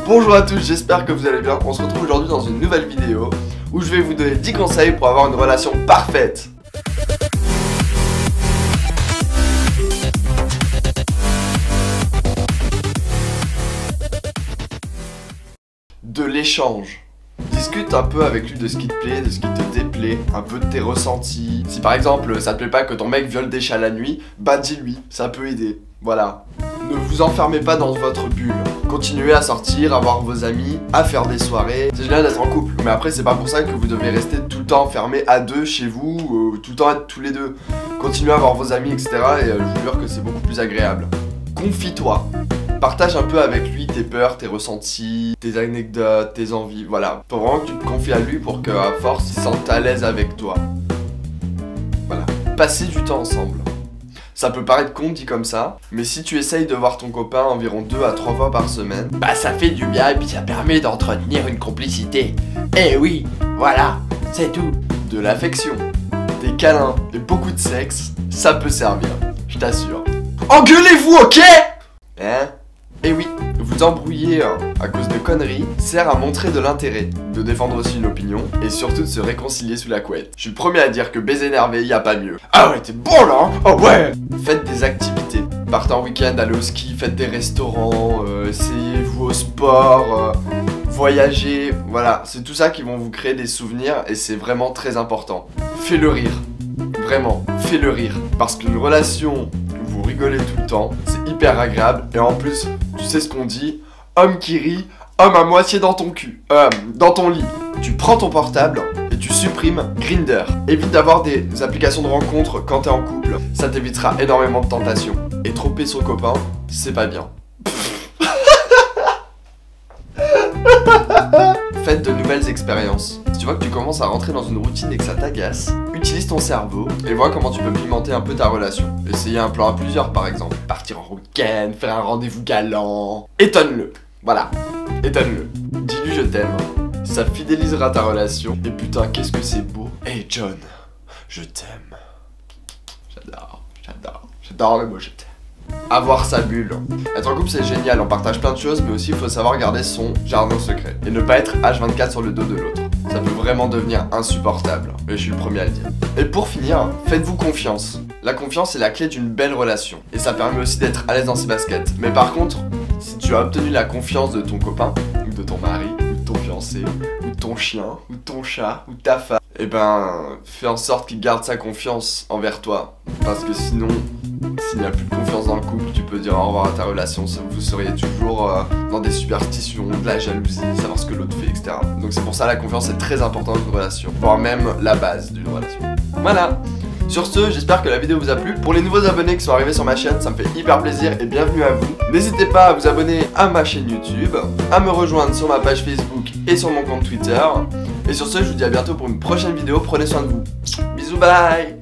Bonjour à tous, j'espère que vous allez bien. On se retrouve aujourd'hui dans une nouvelle vidéo où je vais vous donner 10 conseils pour avoir une relation parfaite. De l'échange. Discute un peu avec lui de ce qui te plaît, de ce qui te déplaît, un peu de tes ressentis. Si par exemple ça te plaît pas que ton mec viole des chats la nuit, bah dis-lui, ça peut aider. Voilà. Ne vous enfermez pas dans votre bulle. Continuez à sortir, à voir vos amis, à faire des soirées. C'est génial d'être en couple, mais après c'est pas pour ça que vous devez rester tout le temps enfermé à deux chez vous, tout le temps être tous les deux. Continuez à voir vos amis, etc. Et je vous jure que c'est beaucoup plus agréable. Confie-toi. Partage un peu avec lui tes peurs, tes ressentis, tes anecdotes, tes envies, voilà. Faut vraiment que tu te confies à lui pour qu'à force, il se sente à l'aise avec toi. Voilà. Passez du temps ensemble. Ça peut paraître con dit comme ça, mais si tu essayes de voir ton copain environ 2 à 3 fois par semaine, bah ça fait du bien et puis ça permet d'entretenir une complicité. Eh oui, voilà, c'est tout. De l'affection, des câlins et beaucoup de sexe, ça peut servir, je t'assure. Engueulez-vous, ok? Hein? Et oui, vous embrouiller à cause de conneries sert à montrer de l'intérêt, de défendre aussi une opinion et surtout de se réconcilier sous la couette. Je suis le premier à dire que baiser énervé, y a pas mieux. Ah ouais, t'es bon là, hein? Oh ouais! Faites des activités. Partez en week-end, allez au ski, faites des restaurants, essayez-vous au sport, voyagez. Voilà, c'est tout ça qui vont vous créer des souvenirs et c'est vraiment très important. Fais-le rire. Vraiment, fais-le rire. Parce qu'une relation où vous rigolez tout le temps, c'est hyper agréable et en plus, tu sais ce qu'on dit, homme qui rit, homme à moitié dans ton cul, dans ton lit. Tu prends ton portable et tu supprimes Grindr. Évite d'avoir des applications de rencontres quand t'es en couple, ça t'évitera énormément de tentations. Et tromper son copain, c'est pas bien. Faites de nouvelles expériences. Si tu vois que tu commences à rentrer dans une routine et que ça t'agace, utilise ton cerveau et vois comment tu peux pimenter un peu ta relation. Essayez un plan à plusieurs par exemple. Partir en week-end, faire un rendez-vous galant. Étonne-le. Voilà. Étonne-le. Dis-lui je t'aime. Ça fidélisera ta relation. Et putain, qu'est-ce que c'est beau. Hey John, je t'aime. J'adore le mot je t'aime. Avoir sa bulle. Être en couple c'est génial, on partage plein de choses, mais aussi il faut savoir garder son jardin secret. Et ne pas être H24 sur le dos de l'autre. Ça peut vraiment devenir insupportable. Et je suis le premier à le dire. Et pour finir, faites-vous confiance. La confiance est la clé d'une belle relation. Et ça permet aussi d'être à l'aise dans ses baskets. Mais par contre, si tu as obtenu la confiance de ton copain, ou de ton mari, ou de ton fiancé, ou de ton chien, ou de ton chat, ou de ta femme, et ben, fais en sorte qu'il garde sa confiance envers toi. Parce que sinon, s'il n'y a plus de confiance dans le couple, tu peux dire au revoir à ta relation, vous seriez toujours dans des superstitions, de la jalousie, savoir ce que l'autre fait, etc. Donc c'est pour ça la confiance est très importante dans une relation, voire même la base d'une relation. Voilà. Sur ce, j'espère que la vidéo vous a plu. Pour les nouveaux abonnés qui sont arrivés sur ma chaîne, ça me fait hyper plaisir et bienvenue à vous. N'hésitez pas à vous abonner à ma chaîne YouTube, à me rejoindre sur ma page Facebook et sur mon compte Twitter. Et sur ce, je vous dis à bientôt pour une prochaine vidéo. Prenez soin de vous. Bisous, bye!